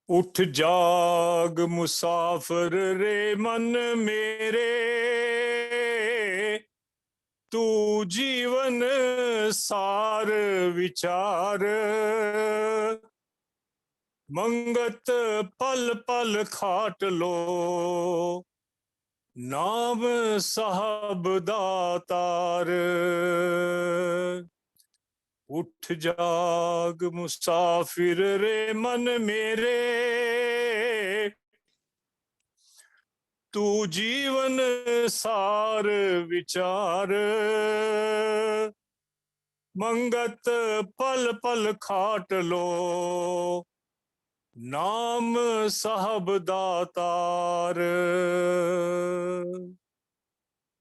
उठ जाग मुसाफिर रे मन मेरे, तू जीवन सार विचार। मंगत पल पल खाट लो, नाम साहब दातार। उठ जाग मुसाफिर रे मन मेरे, तू जीवन सार विचार। मंगत पल पल खाट लो, नाम साहब दातार।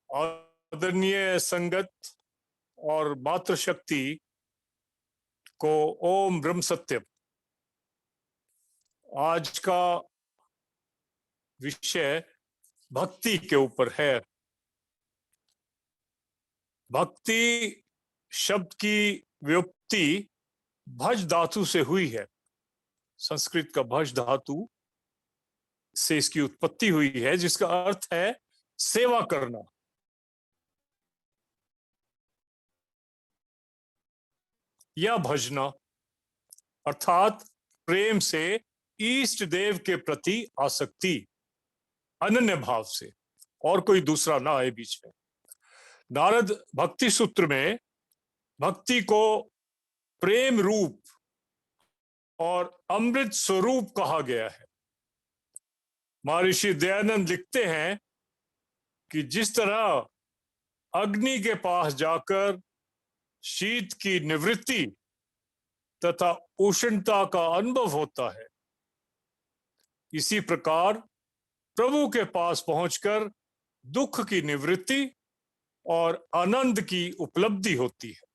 आदरणीय संगत और मातृशक्ति को ओम ब्रह्म सत्यम। आज का विषय भक्ति के ऊपर है। भक्ति शब्द की व्युत्पत्ति भज धातु से हुई है। संस्कृत का भज धातु से इसकी उत्पत्ति हुई है, जिसका अर्थ है सेवा करना। या भजना अर्थात प्रेम से इष्ट देव के प्रति आसक्ति, अनन्य भाव से, और कोई दूसरा ना आए बीच में। नारद भक्ति सूत्र में भक्ति को प्रेम रूप और अमृत स्वरूप कहा गया है। महर्षि दयानंद लिखते हैं कि जिस तरह अग्नि के पास जाकर शीत की निवृत्ति तथा उष्णता का अनुभव होता है, इसी प्रकार प्रभु के पास पहुंचकर दुख की निवृत्ति और आनंद की उपलब्धि होती है।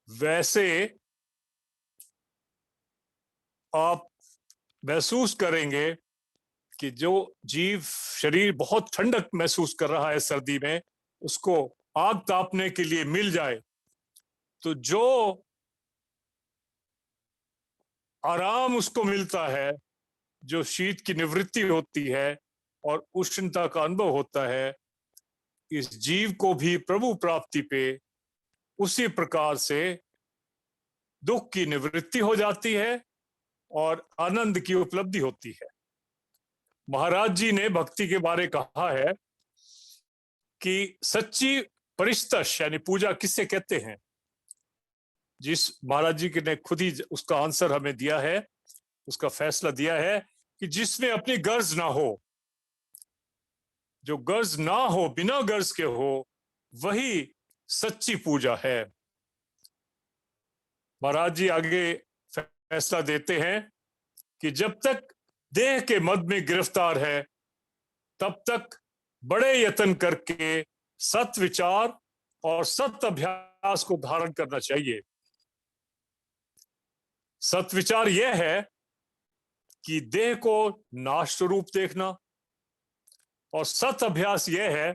वैसे आप महसूस करेंगे कि जो जीव शरीर बहुत ठंडक महसूस कर रहा है सर्दी में, उसको आग तापने के लिए मिल जाए तो जो आराम उसको मिलता है, जो शीत की निवृत्ति होती है और उष्णता का अनुभव होता है, इस जीव को भी प्रभु प्राप्ति पे उसी प्रकार से दुख की निवृत्ति हो जाती है और आनंद की उपलब्धि होती है। महाराज जी ने भक्ति के बारे कहा है कि सच्ची परिस्तश यानी पूजा किससे कहते हैं, जिस महाराज जी ने खुद ही उसका आंसर हमें दिया है, उसका फैसला दिया है कि जिसमें अपनी गर्ज ना हो, जो गर्ज ना हो, बिना गर्ज के हो, वही सच्ची पूजा है। महाराज जी आगे फैसला देते हैं कि जब तक देह के मद में गिरफ्तार है, तब तक बड़े यत्न करके सत विचार और सत अभ्यास को धारण करना चाहिए। सत विचार यह है कि देह को नाश स्वरूप देखना, और सत अभ्यास यह है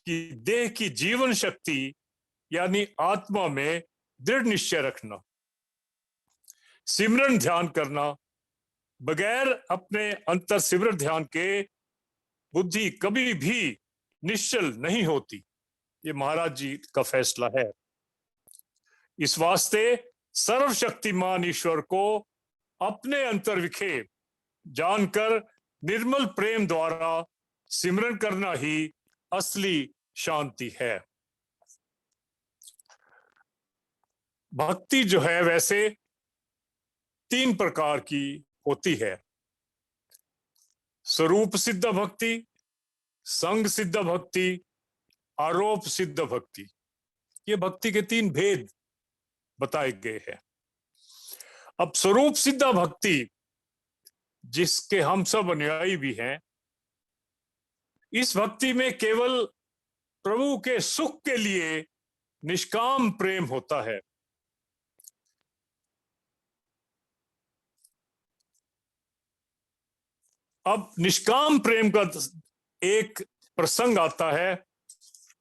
कि देह की जीवन शक्ति यानी आत्मा में दृढ़ निश्चय रखना। सिमरन ध्यान करना, बगैर अपने अंतर सिमरन ध्यान के बुद्धि कभी भी निश्चल नहीं होती। ये महाराज जी का फैसला है। इस वास्ते सर्वशक्तिमान ईश्वर को अपने अंतर विखे जानकर निर्मल प्रेम द्वारा सिमरन करना ही असली शांति है। भक्ति जो है वैसे 3 प्रकार की होती है। स्वरूप सिद्ध भक्ति, संग सिद्ध भक्ति, आरोप सिद्ध भक्ति। ये भक्ति के 3 भेद बताए गए हैं। अब स्वरूप सिद्ध भक्ति, जिसके हम सब अनुयायी भी हैं, इस भक्ति में केवल प्रभु के सुख के लिए निष्काम प्रेम होता है। अब निष्काम प्रेम का एक प्रसंग आता है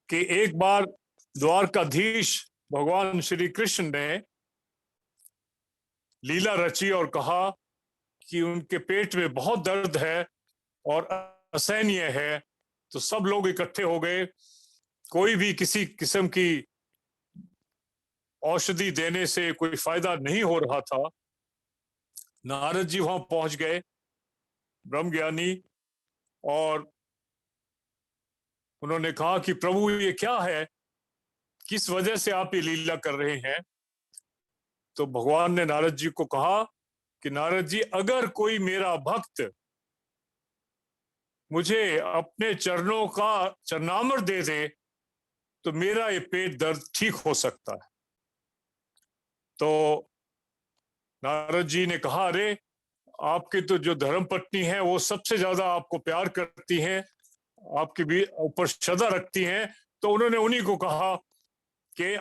कि एक बार द्वारकाधीश भगवान श्री कृष्ण ने लीला रची और कहा कि उनके पेट में बहुत दर्द है और असहनीय है, तो सब लोग इकट्ठे हो गए। कोई भी किसी किस्म की औषधि देने से कोई फायदा नहीं हो रहा था। नारद जी वहां पहुंच गए, ब्रह्मज्ञानी, और उन्होंने कहा कि प्रभु ये क्या है, किस वजह से आप ये लीला कर रहे हैं। तो भगवान ने नारद जी को कहा कि नारद जी, अगर कोई मेरा भक्त मुझे अपने चरणों का चरणामृत दे दे तो मेरा ये पेट दर्द ठीक हो सकता है। तो नारद जी ने कहा, अरे आपकी तो जो धर्म पत्नी है वो सबसे ज्यादा आपको प्यार करती हैं, आपके भी ऊपर श्रद्धा रखती हैं। तो उन्होंने उन्हीं को कहा कि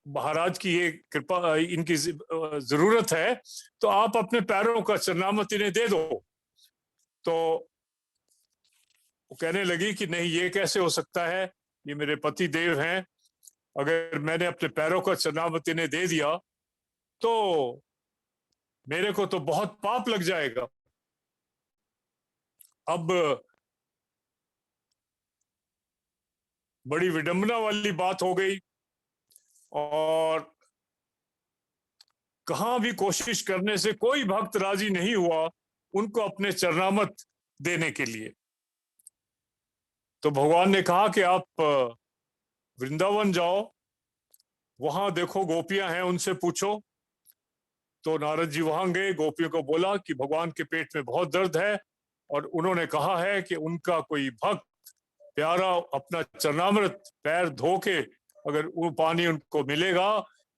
महाराज की ये कृपा, इनकी जरूरत है, तो आप अपने पैरों का चरणामृत इन्हें दे दो। तो वो कहने लगी कि नहीं, ये कैसे हो सकता है, ये मेरे पति देव हैं, अगर मैंने अपने पैरों का चरणामृत इन्हें दे दिया तो मेरे को तो बहुत पाप लग जाएगा। अब बड़ी विडंबना वाली बात हो गई, और कहां भी कोशिश करने से कोई भक्त राजी नहीं हुआ उनको अपने चरणामृत देने के लिए। तो भगवान ने कहा कि आप वृंदावन जाओ, वहां देखो गोपियां हैं, उनसे पूछो। तो नारद जी वहां गए, गोपियों को बोला कि भगवान के पेट में बहुत दर्द है, और उन्होंने कहा है कि उनका कोई भक्त प्यारा अपना चरणामृत पैर धो के अगर वो पानी उनको मिलेगा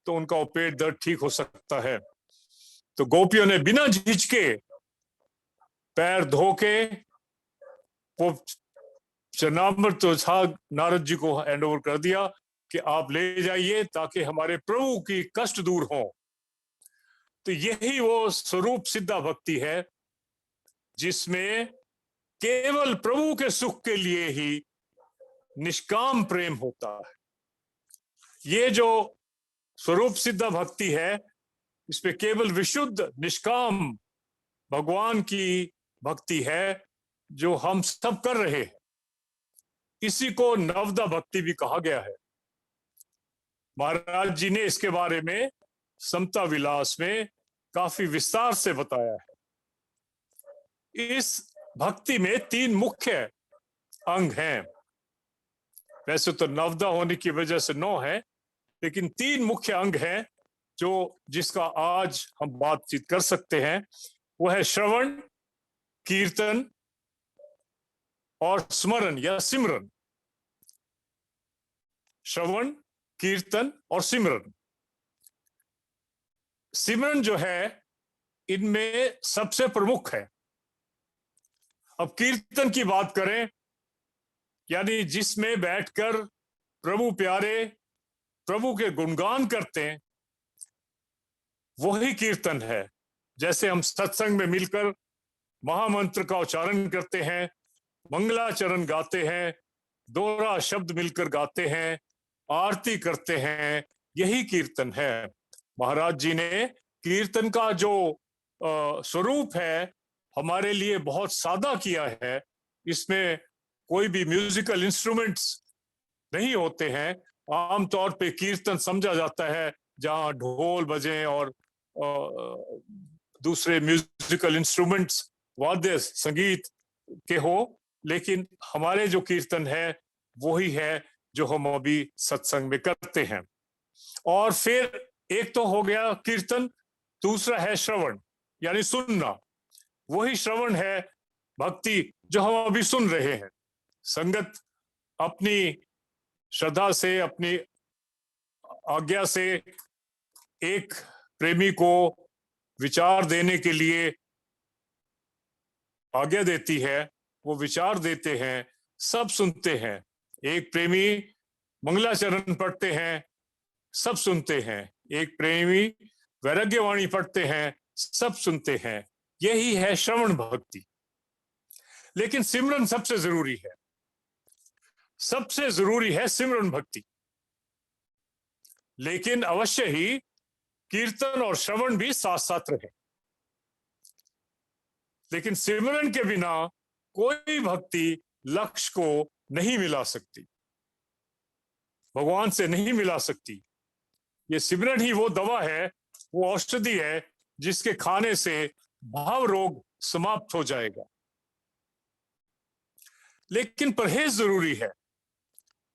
तो उनका वो पेट दर्द ठीक हो सकता है। तो गोपियों ने बिना झिझके पैर धो के वो चरणामृत तो नारद जी को हैंड ओवर कर दिया कि आप ले जाइए ताकि हमारे प्रभु की कष्ट दूर हो। तो यही वो स्वरूप सिद्धा भक्ति है जिसमें केवल प्रभु के सुख के लिए ही निष्काम प्रेम होता है। ये जो स्वरूप सिद्धा भक्ति है, इसमें केवल विशुद्ध निष्काम भगवान की भक्ति है जो हम सब कर रहे हैं। इसी को नवदा भक्ति भी कहा गया है। महाराज जी ने इसके बारे में समता विलास में काफी विस्तार से बताया है। इस भक्ति में 3 मुख्य अंग हैं। वैसे तो नवदा होने की वजह से 9 है, लेकिन 3 मुख्य अंग हैं जो जिसका आज हम बातचीत कर सकते हैं। वो है श्रवण, कीर्तन और स्मरण या सिमरन। श्रवण, कीर्तन और सिमरन। सिमरन जो है इनमें सबसे प्रमुख है। अब कीर्तन की बात करें, यानी जिसमें बैठकर प्रभु प्यारे प्रभु के गुणगान करते हैं, वही कीर्तन है। जैसे हम सत्संग में मिलकर महामंत्र का उच्चारण करते हैं, मंगलाचरण गाते हैं, दोहरा शब्द मिलकर गाते हैं, आरती करते हैं, यही कीर्तन है। महाराज जी ने कीर्तन का जो स्वरूप है हमारे लिए बहुत सादा किया है। इसमें कोई भी म्यूजिकल इंस्ट्रूमेंट्स नहीं होते हैं। आमतौर पे कीर्तन समझा जाता है जहां ढोल बजे और दूसरे म्यूजिकल इंस्ट्रूमेंट्स, वाद्य संगीत के हो, लेकिन हमारे जो कीर्तन है वही है जो हम अभी सत्संग में करते हैं। और फिर एक तो हो गया कीर्तन, दूसरा है श्रवण यानी सुनना। वही श्रवण है भक्ति जो हम अभी सुन रहे हैं। संगत अपनी श्रद्धा से, अपनी आज्ञा से एक प्रेमी को विचार देने के लिए आज्ञा देती है, वो विचार देते हैं, सब सुनते हैं। एक प्रेमी मंगलाचरण पढ़ते हैं, सब सुनते हैं। एक प्रेमी वैराग्यवाणी पढ़ते हैं, सब सुनते हैं। यही है श्रवण भक्ति। लेकिन सिमरन सबसे जरूरी है। सबसे जरूरी है सिमरन भक्ति। लेकिन अवश्य ही कीर्तन और श्रवण भी साथ साथ रहे। लेकिन सिमरन के बिना कोई भक्ति लक्ष्य को नहीं मिला सकती, भगवान से नहीं मिला सकती। ये सिमरन ही वो दवा है, वो औषधि है जिसके खाने से भाव रोग समाप्त हो जाएगा। लेकिन परहेज जरूरी है।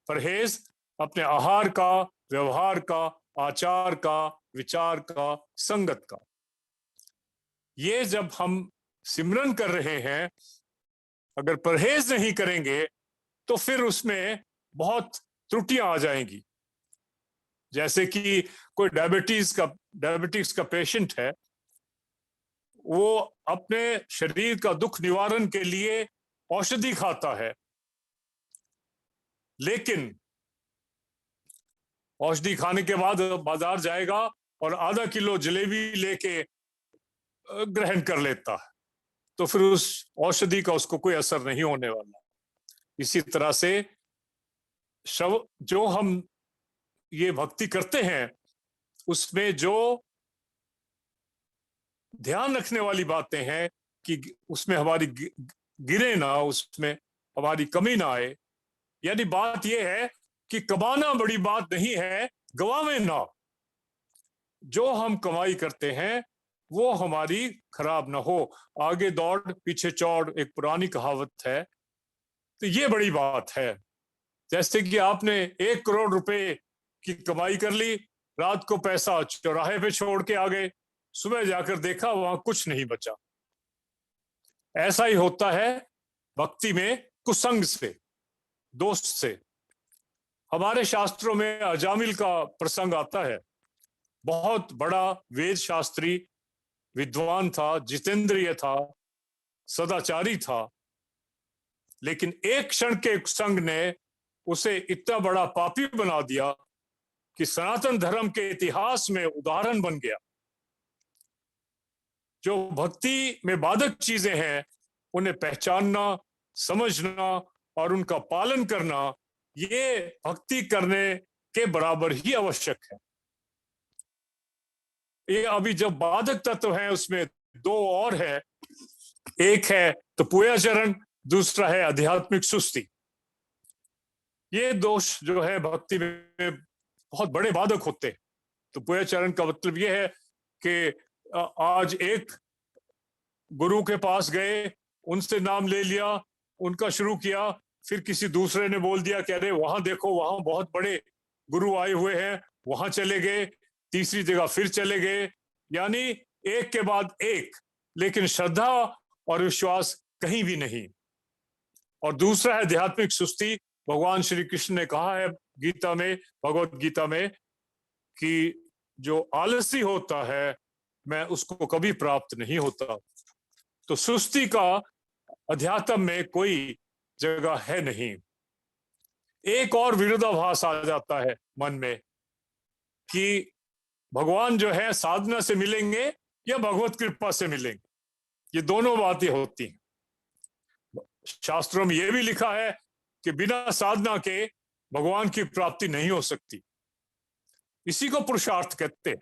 परहेज अपने आहार का, व्यवहार का, आचार का, विचार का, संगत का। ये जब हम सिमरन कर रहे हैं, अगर परहेज नहीं करेंगे तो फिर उसमें बहुत त्रुटियां आ जाएंगी। जैसे कि कोई डायबिटीज का पेशेंट है, वो अपने शरीर का दुख निवारण के लिए औषधि खाता है, लेकिन औषधि खाने के बाद बाजार जाएगा और आधा किलो जलेबी लेके ग्रहण कर लेता है, तो फिर उस औषधि का उसको कोई असर नहीं होने वाला। इसी तरह से जो हम ये भक्ति करते हैं, उसमें जो ध्यान रखने वाली बातें हैं कि उसमें हमारी गिरे ना, उसमें हमारी कमी ना आए। यानी बात यह है कि कमाना बड़ी बात नहीं है, गवावे ना। जो हम कमाई करते हैं वो हमारी खराब ना हो। आगे दौड़ पीछे चौड़, एक पुरानी कहावत है, तो ये बड़ी बात है। जैसे कि आपने 1 करोड़ रुपए की कमाई कर ली, रात को पैसा चौराहे पे छोड़ के आ गए, सुबह जाकर देखा वहां कुछ नहीं बचा। ऐसा ही होता है भक्ति में कुसंग से, दोस्त से। हमारे शास्त्रों में अजामिल का प्रसंग आता है। बहुत बड़ा वेद शास्त्री विद्वान था, जितेंद्रिय था, सदाचारी था, लेकिन एक क्षण के संग ने उसे इतना बड़ा पापी बना दिया कि सनातन धर्म के इतिहास में उदाहरण बन गया। जो भक्ति में बाधक चीजें हैं उन्हें पहचानना, समझना और उनका पालन करना, ये भक्ति करने के बराबर ही आवश्यक है। ये अभी जब बाधक तत्व है उसमें दो और है, एक है तो पुयाचरण, दूसरा है आध्यात्मिक सुस्ती। ये दोष जो है भक्ति में बहुत बड़े बाधक होते हैं। तो पुयाचरण का मतलब ये है कि आज एक गुरु के पास गए, उनसे नाम ले लिया, उनका शुरू किया, फिर किसी दूसरे ने बोल दिया कि अरे वहां देखो, वहां बहुत बड़े गुरु आए हुए हैं, वहां चले गए, तीसरी जगह फिर चले गए, यानी एक के बाद एक, लेकिन श्रद्धा और विश्वास कहीं भी नहीं। और दूसरा है आध्यात्मिक सुस्ती। भगवान श्री कृष्ण ने कहा है गीता में, भगवत गीता में, कि जो आलसी होता है मैं उसको कभी प्राप्त नहीं होता। तो सुस्ती का अध्यात्म में कोई जगह है नहीं। एक और विरोधाभास आ जाता है मन में कि भगवान जो है साधना से मिलेंगे या भगवत कृपा से मिलेंगे, ये दोनों बातें होती हैं। शास्त्रों में यह भी लिखा है कि बिना साधना के भगवान की प्राप्ति नहीं हो सकती, इसी को पुरुषार्थ कहते हैं।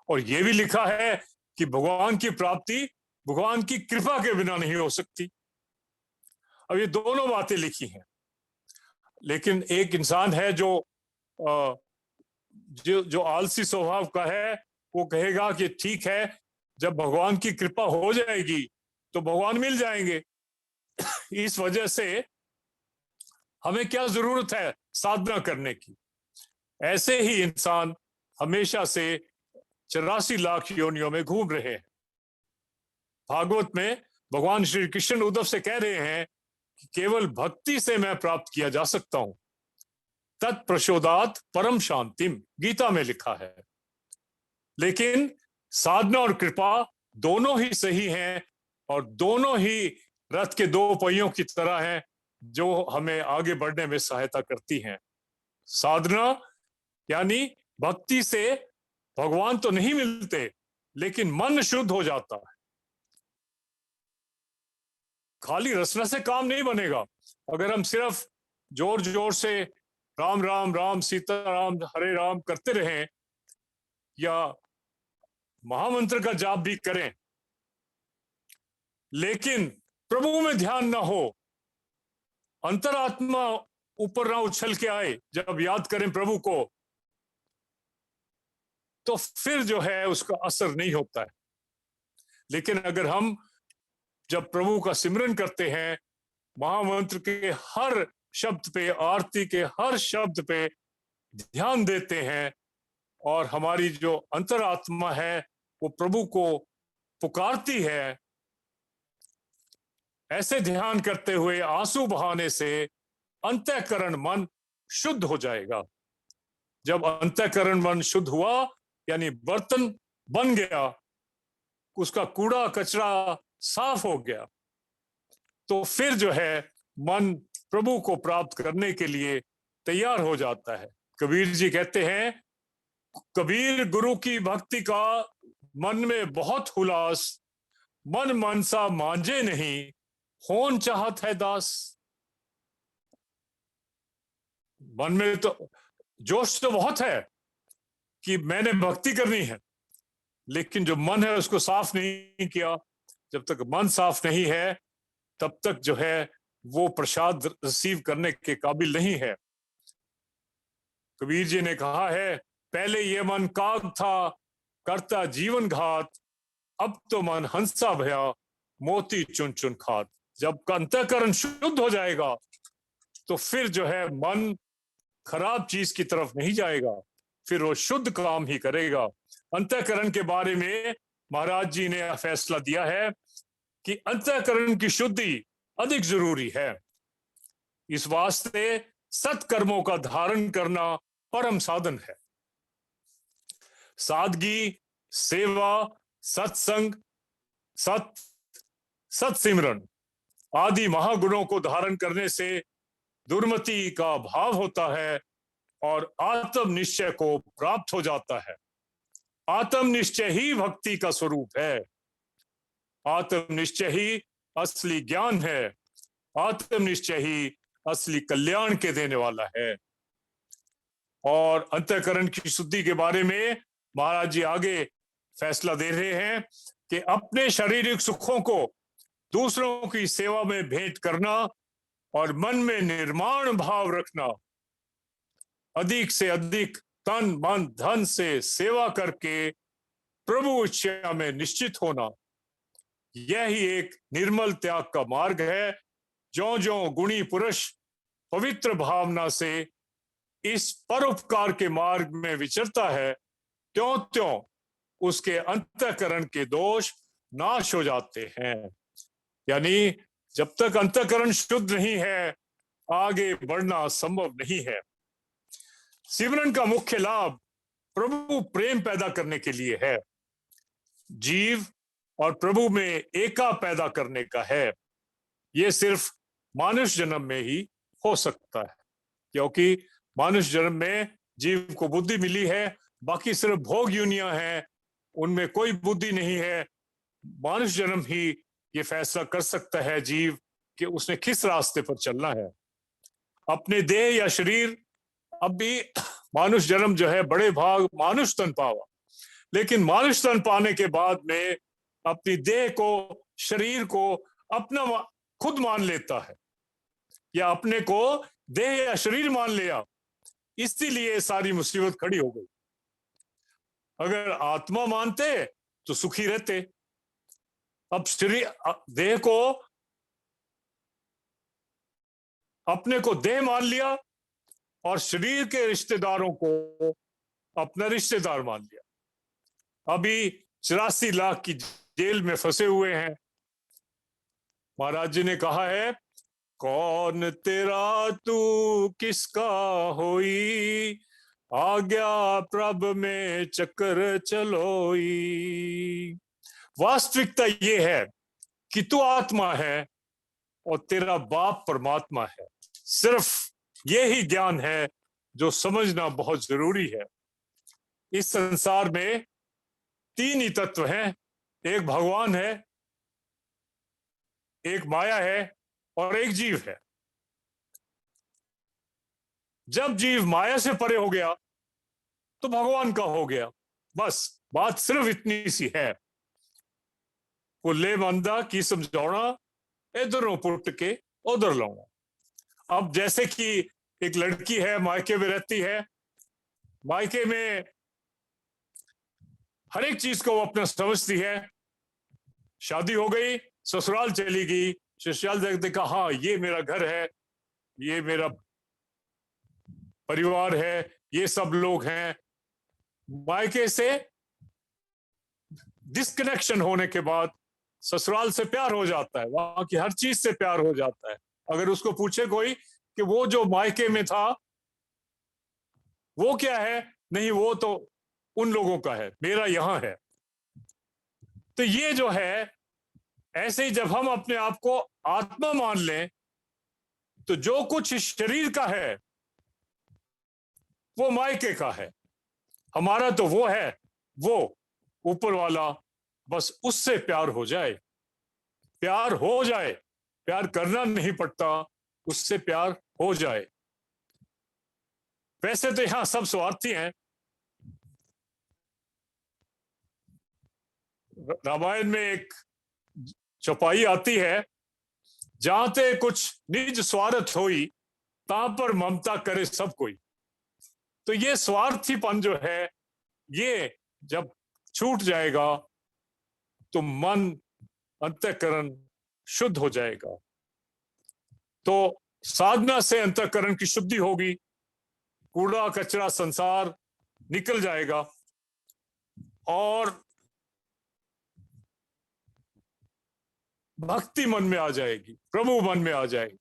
और यह भी लिखा है कि भगवान की प्राप्ति भगवान की कृपा के बिना नहीं हो सकती। अब ये दोनों बातें लिखी हैं, लेकिन एक इंसान है जो आलसी स्वभाव का है, वो कहेगा कि ठीक है, जब भगवान की कृपा हो जाएगी तो भगवान मिल जाएंगे, इस वजह से हमें क्या जरूरत है साधना करने की। ऐसे ही इंसान हमेशा से 84 लाख योनियों में घूम रहे हैं। भागवत में भगवान श्री कृष्ण उद्धव से कह रहे हैं कि केवल भक्ति से मैं प्राप्त किया जा सकता हूं, तत्प्रशोदात परम शांतिम, गीता में लिखा है। लेकिन साधना और कृपा दोनों ही सही हैं और दोनों ही रथ के दो पहियों की तरह हैं जो हमें आगे बढ़ने में सहायता करती हैं। साधना यानी भक्ति से भगवान तो नहीं मिलते, लेकिन मन शुद्ध हो जाता है। खाली रचना से काम नहीं बनेगा। अगर हम सिर्फ जोर जोर से राम राम राम सीताराम हरे राम करते रहें या महामंत्र का जाप भी करें, लेकिन प्रभु में ध्यान ना हो, अंतरात्मा ऊपर ना उछल के आए जब याद करें प्रभु को, तो फिर जो है उसका असर नहीं होता है। लेकिन अगर हम जब प्रभु का सिमरन करते हैं, महामंत्र के हर शब्द पे, आरती के हर शब्द पे ध्यान देते हैं, और हमारी जो अंतरात्मा है वो प्रभु को पुकारती है, ऐसे ध्यान करते हुए आंसू बहाने से अंतःकरण मन शुद्ध हो जाएगा। जब अंतःकरण मन शुद्ध हुआ, यानी बर्तन बन गया, उसका कूड़ा कचरा साफ हो गया, तो फिर जो है मन प्रभु को प्राप्त करने के लिए तैयार हो जाता है। कबीर जी कहते हैं, कबीर गुरु की भक्ति का मन में बहुत हुलास, मन मनसा मांझे नहीं, होन चाहत है दास। मन में तो जोश तो बहुत है कि मैंने भक्ति करनी है, लेकिन जो मन है उसको साफ नहीं किया। जब तक मन साफ नहीं है, तब तक जो है वो प्रसाद रिसीव करने के काबिल नहीं है। कबीर जी ने कहा है, पहले ये मन काग था करता जीवन घात, अब तो मन हंसा भया मोती चुन चुन खात। जब अंतःकरण शुद्ध हो जाएगा, तो फिर जो है मन खराब चीज की तरफ नहीं जाएगा, फिर वो शुद्ध काम ही करेगा। अंतःकरण के बारे में महाराज जी ने फैसला दिया है कि अंतःकरण की शुद्धि अधिक जरूरी है। इस वास्ते सत्कर्मों का धारण करना परम साधन है। सादगी, सेवा, सत्संग, सत सिमरन आदि महागुणों को धारण करने से दुर्मति का भाव होता है और आत्म निश्चय को प्राप्त हो जाता है। आत्म निश्चय ही भक्ति का स्वरूप है। आत्म निश्चय ही असली ज्ञान है। आत्म निश्चय ही असली कल्याण के देने वाला है। और अंतःकरण की शुद्धि के बारे में महाराज जी आगे फैसला दे रहे हैं कि अपने शारीरिक सुखों को दूसरों की सेवा में भेंट करना और मन में निर्माण भाव रखना, अधिक से अधिक तन मन धन से सेवा करके प्रभु इच्छा में निश्चित होना, यह ही एक निर्मल त्याग का मार्ग है। ज्यों ज्यों गुणी पुरुष पवित्र भावना से इस परोपकार के मार्ग में विचरता है, त्यों त्यों उसके अंतःकरण के दोष नाश हो जाते हैं। यानी जब तक अंतःकरण शुद्ध नहीं है, आगे बढ़ना संभव नहीं है। सिमरन का मुख्य लाभ प्रभु प्रेम पैदा करने के लिए है, जीव और प्रभु में एका पैदा करने का है। ये सिर्फ मानुष जन्म में ही हो सकता है, क्योंकि मानुष जन्म में जीव को बुद्धि मिली है, बाकी सिर्फ भोग योनियां हैं, उनमें कोई बुद्धि नहीं है। मानुष जन्म ही ये फैसला कर सकता है जीव कि उसने किस रास्ते पर चलना है। अपने देह या शरीर, अब भी मानुष जन्म जो है बड़े भाग मानुष तन पावा, लेकिन मानुष तन पाने के बाद में अपनी देह को, शरीर को अपना खुद मान लेता है, या अपने को देह या शरीर मान लिया, इसीलिए सारी मुसीबत खड़ी हो गई। अगर आत्मा मानते तो सुखी रहते। अब शरीर, देह को, अपने को देह मान लिया और शरीर के रिश्तेदारों को अपना रिश्तेदार मान लिया। अभी 84 लाख की जेल में फंसे हुए हैं। महाराज जी ने कहा है, कौन तेरा तू किसका होई, आज्ञा प्रभ में चक्कर चलोई। वास्तविकता ये है कि तू आत्मा है और तेरा बाप परमात्मा है। सिर्फ ये ही ज्ञान है जो समझना बहुत जरूरी है। इस संसार में 3 ही तत्व हैं, एक भगवान है, एक माया है और एक जीव है। जब जीव माया से परे हो गया तो भगवान का हो गया। बस बात सिर्फ इतनी सी है। कुल्ले मंदा की समझौना, इधरों पुट के उधर लाना। अब जैसे कि एक लड़की है, मायके में रहती है, मायके में हर एक चीज को वो अपना समझती है। शादी हो गई, ससुराल चली गई, ससुराल देखा हाँ ये मेरा घर है, ये मेरा परिवार है, ये सब लोग हैं। मायके से डिस्कनेक्शन होने के बाद ससुराल से प्यार हो जाता है, वहां की हर चीज से प्यार हो जाता है। अगर उसको पूछे कोई कि वो जो मायके में था वो क्या है, नहीं वो तो उन लोगों का है, मेरा यहां है। तो ये जो है, ऐसे ही जब हम अपने आप को आत्मा मान लें तो जो कुछ इस शरीर का है वो मायके का है, हमारा तो वो है, वो ऊपर वाला, बस उससे प्यार हो जाए, प्यार हो जाए, प्यार करना नहीं पड़ता, उससे प्यार हो जाए। वैसे तो यहां सब स्वार्थी हैं। रामायण में एक चौपाई आती है, जहां ते कुछ निज स्वार्थ होई, तां पर ममता करे सब कोई। तो ये स्वार्थीपन जो है, ये जब छूट जाएगा तो मन, अंतःकरण शुद्ध हो जाएगा। तो साधना से अंतःकरण की शुद्धि होगी, कूड़ा कचरा संसार निकल जाएगा और भक्ति मन में आ जाएगी, प्रभु मन में आ जाएगी।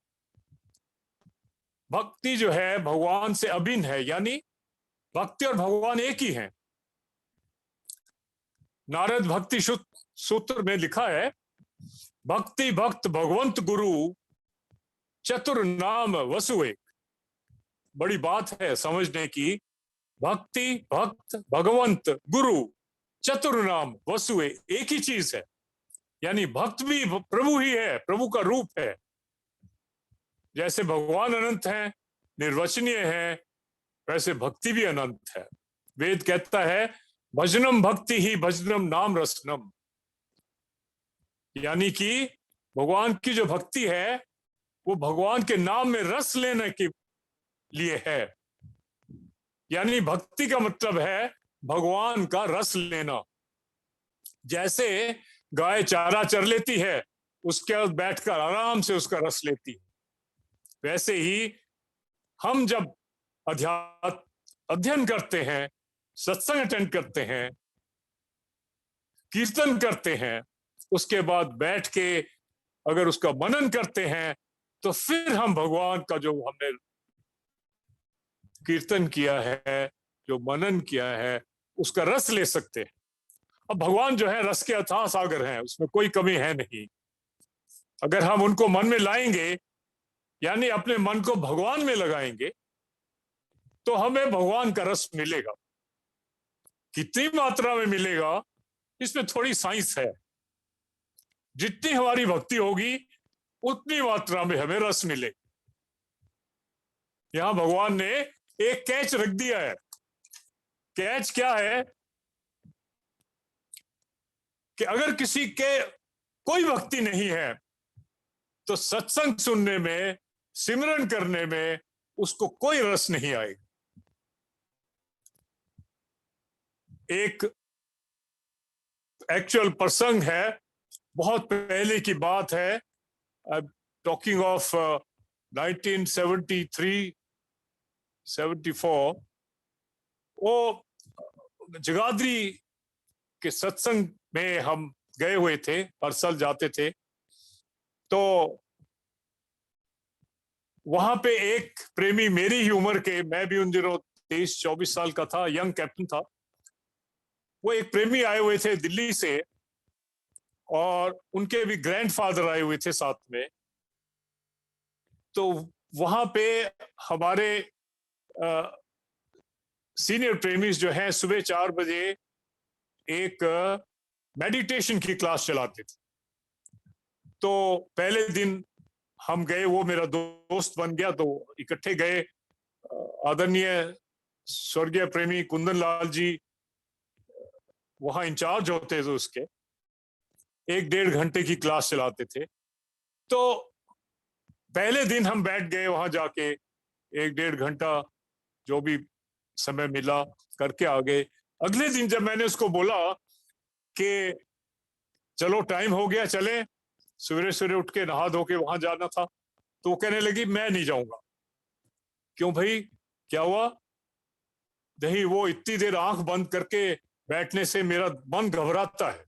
भक्ति जो है भगवान से अभिन्न है, यानी भक्ति और भगवान एक ही हैं। नारद भक्ति सूत्र में लिखा है, भक्ति भक्त भगवंत गुरु चतुर नाम वसु एक। बड़ी बात है समझने की। भक्ति भक्त भगवंत गुरु चतुर नाम वसु एक ही चीज है, यानी भक्त भी प्रभु ही है, प्रभु का रूप है। जैसे भगवान अनंत है, निर्वचनीय है, वैसे भक्ति भी अनंत है। वेद कहता है भजनम भक्ति ही भजनम नाम रसनम, यानी कि भगवान की जो भक्ति है वो भगवान के नाम में रस लेने के लिए है। यानी भक्ति का मतलब है भगवान का रस लेना। जैसे गाय चारा चर लेती है, उसके बाद बैठकर आराम से उसका रस लेती है, वैसे ही हम जब अध्ययन करते हैं, सत्संग अटेंड करते हैं, कीर्तन करते हैं, उसके बाद बैठ के अगर उसका मनन करते हैं, तो फिर हम भगवान का जो हमने कीर्तन किया है, जो मनन किया है, उसका रस ले सकते हैं। अब भगवान जो है रस के अथाह सागर हैं, उसमें कोई कमी है नहीं। अगर हम उनको मन में लाएंगे, यानी अपने मन को भगवान में लगाएंगे, तो हमें भगवान का रस मिलेगा। कितनी मात्रा में मिलेगा, इसमें थोड़ी साइंस है। जितनी हमारी भक्ति होगी उतनी मात्रा में हमें रस मिले। यहां भगवान ने एक कैच रख दिया है। कैच क्या है कि अगर किसी के कोई भक्ति नहीं है तो सत्संग सुनने में, सिमरन करने में उसको कोई रस नहीं आएगा। एक एक्चुअल प्रसंग है, बहुत पहले की बात है, टॉकिंग ऑफ 1973 74। वो जगाधरी के सत्संग में हम गए हुए थे, हर साल जाते थे। तो वहां पे एक प्रेमी मेरी ही उम्र के, मैं भी उन दिनों 23-24 साल का था, यंग कैप्टन था, वो एक प्रेमी आए हुए थे दिल्ली से, और उनके भी ग्रैंडफादर आए हुए थे साथ में। तो वहां पे हमारे सीनियर प्रेमीज जो हैं सुबह 4 बजे एक मेडिटेशन की क्लास चलाते थे। तो पहले दिन हम गए, वो मेरा दोस्त बन गया, तो इकट्ठे गए। आदरणीय स्वर्गीय प्रेमी कुंदन लाल जी वहां इंचार्ज होते थे उसके। 1-1.5 घंटे की क्लास चलाते थे। तो पहले दिन हम बैठ गए वहां जाके, 1-1.5 घंटा जो भी समय मिला करके आ गए। अगले दिन जब मैंने उसको बोला कि चलो टाइम हो गया, चले, सवेरे सवेरे उठ के नहा धो के वहां जाना था, तो वो कहने लगी मैं नहीं जाऊंगा। क्यों भाई, क्या हुआ? नहीं, वो इतनी देर आंख बंद करके बैठने से मेरा मन घबराता है।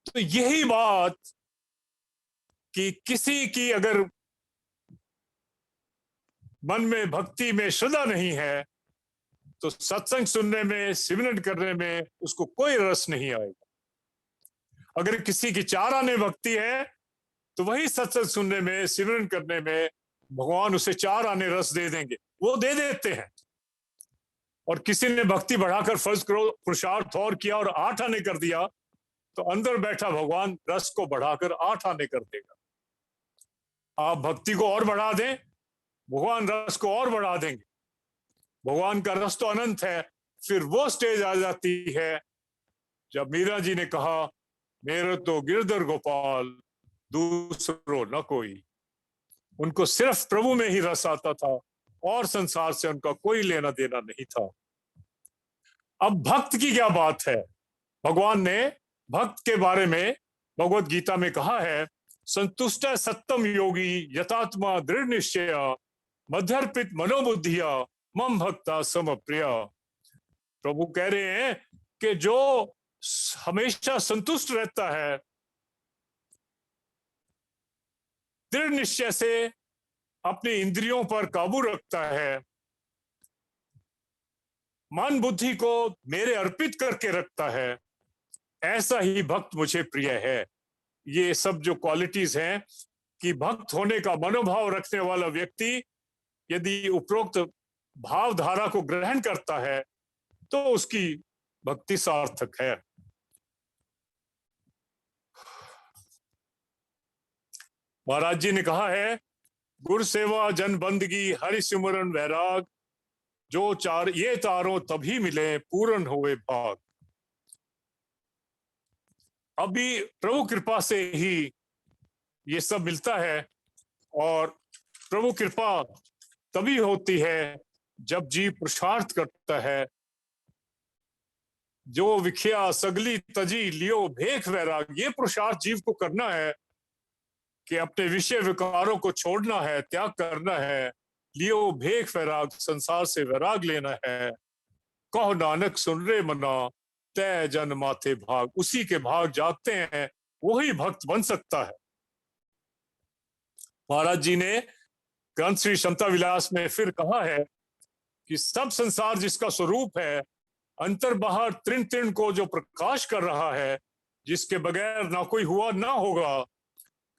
तो यही बात कि किसी की अगर मन में भक्ति में श्रद्धा नहीं है तो सत्संग सुनने में, सिमरन करने में उसको कोई रस नहीं आएगा। अगर किसी की 4 आने भक्ति है तो वही सत्संग सुनने में, सिमरन करने में भगवान उसे 4 आने रस दे देंगे, वो दे देते हैं। और किसी ने भक्ति बढ़ाकर फर्ज करो पुरुषार्थ और किया और 8 आने कर दिया, तो अंदर बैठा भगवान रस को बढ़ाकर 8 आने कर देगा। आप भक्ति को और बढ़ा दें, भगवान रस को और बढ़ा देंगे। भगवान का रस तो अनंत है। फिर वो स्टेज आ जाती है जब मीरा जी ने कहा मेरे तो गिरधर गोपाल दूसरो न कोई। उनको सिर्फ प्रभु में ही रस आता था और संसार से उनका कोई लेना देना नहीं था। अब भक्त की क्या बात है? भगवान ने भक्त के बारे में भगवत गीता में कहा है, संतुष्ट सत्तम योगी यथात्मा दृढ़ निश्चय मध्यर्पित मनोबुद्धिया मम भक्ता सम प्रिय। प्रभु कह रहे हैं कि जो हमेशा संतुष्ट रहता है, दृढ़ निश्चय से अपनी इंद्रियों पर काबू रखता है, मन बुद्धि को मेरे अर्पित करके रखता है, ऐसा ही भक्त मुझे प्रिय है। ये सब जो क्वालिटीज हैं कि भक्त होने का मनोभाव रखने वाला व्यक्ति यदि उपरोक्त भावधारा को ग्रहण करता है तो उसकी भक्ति सार्थक है। महाराज जी ने कहा है, गुरु सेवा जन बंदगी हरि सिमरन वैराग, जो चार ये तारों तभी मिले पूर्ण होवे भाग। अभी प्रभु कृपा से ही ये सब मिलता है और प्रभु कृपा तभी होती है जब जीव पुरुषार्थ करता है। जो विख्या सगली तजी लियो भेख वैराग, ये पुरुषार्थ जीव को करना है कि अपने विषय विकारों को छोड़ना है, त्याग करना है। लियो भेख वैराग, संसार से वैराग लेना है। कहो नानक सुन रे मना तय जन माथे भाग, उसी के भाग जागते हैं वही भक्त बन सकता है। महाराज जी ने ग्रंथ श्री क्षमता विलास में फिर कहा है कि सब संसार जिसका स्वरूप है, अंतर बाहर तृण तृण को जो प्रकाश कर रहा है, जिसके बगैर ना कोई हुआ ना होगा,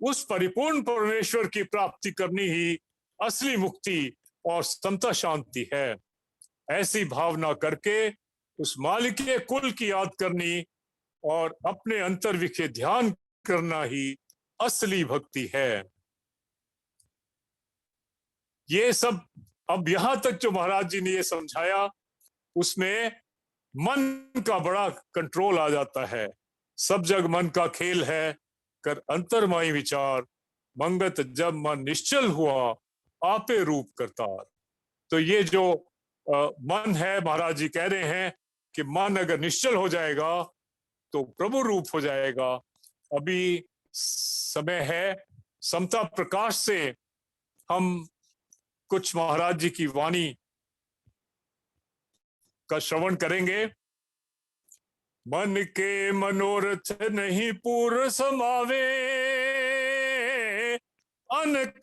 उस परिपूर्ण परमेश्वर की प्राप्ति करनी ही असली मुक्ति और समता शांति है। ऐसी भावना करके उस मालिक कुल की याद करनी और अपने अंतर विखे ध्यान करना ही असली भक्ति है। ये सब अब यहां तक जो महाराज जी ने ये समझाया, उसमें मन का बड़ा कंट्रोल आ जाता है। सब जग मन का खेल है, कर अंतर्माई विचार, मंगत जब मन निश्चल हुआ आपे रूप करतार। तो ये जो मन है, महाराज जी कह रहे हैं कि मन अगर निश्चल हो जाएगा तो प्रभु रूप हो जाएगा। अभी समय है, समता प्रकाश से हम कुछ महाराज जी की वाणी का श्रवण करेंगे। मन के मनोरथ नहीं पूर्ण समावे, अनक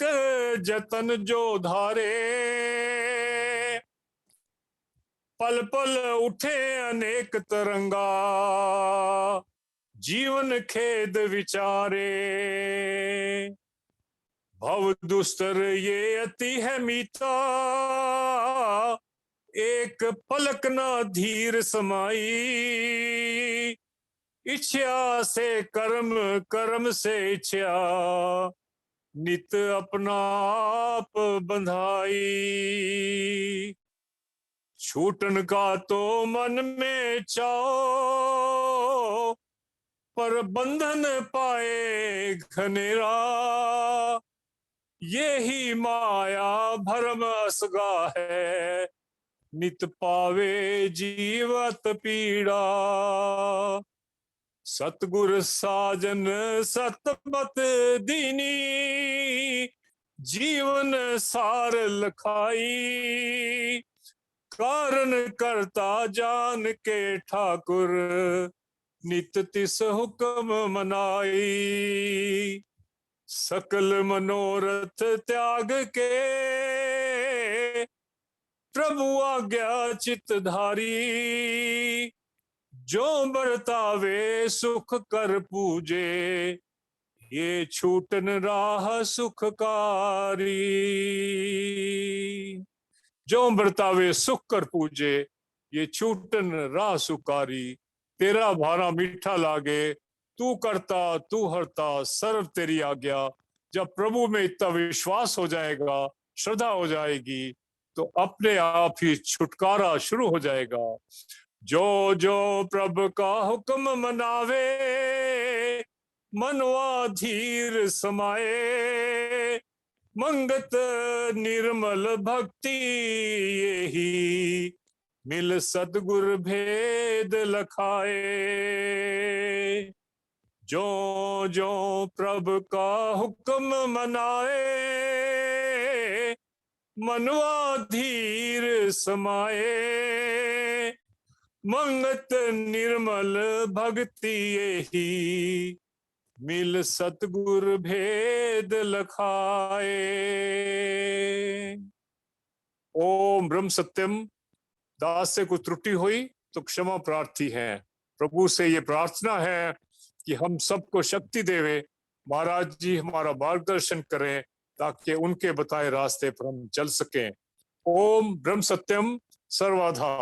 जतन जो धारे, पल पल उठे अनेक तरंगा, जीवन खेद विचारे। भव दुस्तर ये अति है मीता, एक पलक न धीर समाई, इच्छा से कर्म, कर्म से इच्छा, नित अपना आप बंधाई। छूटन का तो मन में चाओ, पर बंधन पाए घनेरा, यही माया भरम असगा है, नित पावे जीवत पीड़ा। सतगुर साजन सतमत दीनी, जीवन सार लखाई। कारण करता जान के ठाकुर, नित तिस हुक्म मनाई। सकल मनोरथ त्याग के, प्रभु आज्ञा चित धारी। जो बरतावे सुख कर पूजे, ये छूटन राह सुखकारी। जो बरतावे सुख कर पूजे, ये छूटन राह सुखकारी। तेरा भारा मीठा लागे, तू करता तू हरता सर्व तेरी आज्ञा। जब प्रभु में इतना विश्वास हो जाएगा, श्रद्धा हो जाएगी, तो अपने आप ही छुटकारा शुरू हो जाएगा। जो जो प्रभु का हुक्म मनावे, मनवा धीर समाए। मंगत निर्मल भक्ति यही, मिल सदगुर भेद लखाए। जो जो प्रभु का हुक्म मनाए, मनवा धीर समाए। मंगत निर्मल भक्ति यही, मिल सतगुर भेद लखाए। ओम ब्रह्म सत्यम। दास से कोई त्रुटि हुई तो क्षमा प्रार्थी है। प्रभु से ये प्रार्थना है कि हम सबको शक्ति देवे, महाराज जी हमारा मार्गदर्शन करें, ताकि उनके बताए रास्ते पर हम चल सकें। ओम ब्रह्म सत्यम सर्वधा।